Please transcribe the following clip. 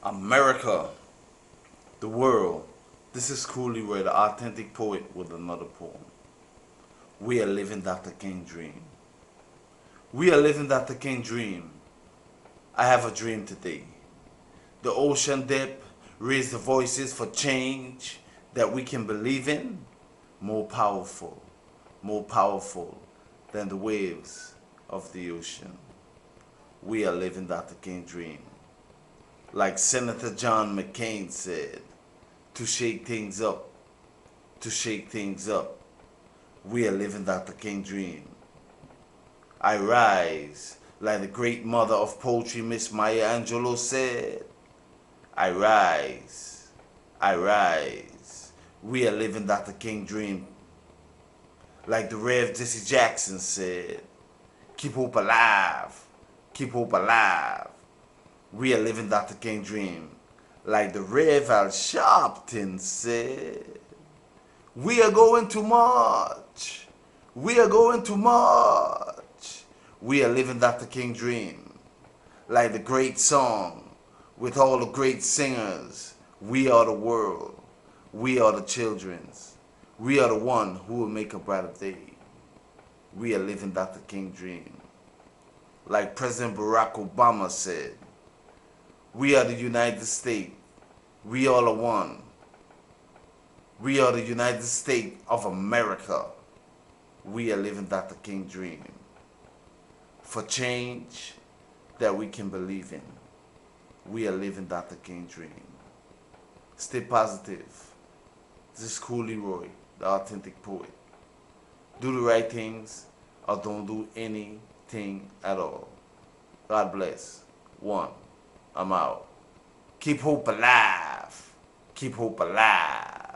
America, the world. This is Cool Leroy, the authentic poet, with another poem. We are living Dr. King dream. We are living Dr. King dream. I have a dream today. The ocean dip, raise the voices for change that we can believe in. More powerful than the waves of the ocean. We are living Dr. King dream. Like Senator John McCain said, to shake things up, to shake things up. We are living Dr. King dream. I rise, like the great mother of poetry, Miss Maya Angelou said. I rise, I rise. We are living Dr. King dream. Like the Rev Jesse Jackson said, keep hope alive, keep hope alive. We are living Dr. King dream. Like the Rev Al Sharpton said, we are going to march. We are going to march. We are living Dr. King dream. Like the great song with all the great singers. We are the world. We are the children's. We are the one who will make a brighter day. We are living Dr. King dream. Like President Barack Obama said, we are the United States. We all are one. We are the United States of America. We are living Dr. King dream. For change that we can believe in. We are living Dr. King dream. Stay positive. This is Cool Leroy, the authentic poet. Do the right things or don't do anything at all. God bless. One. I'm out. Keep hope alive. Keep hope alive.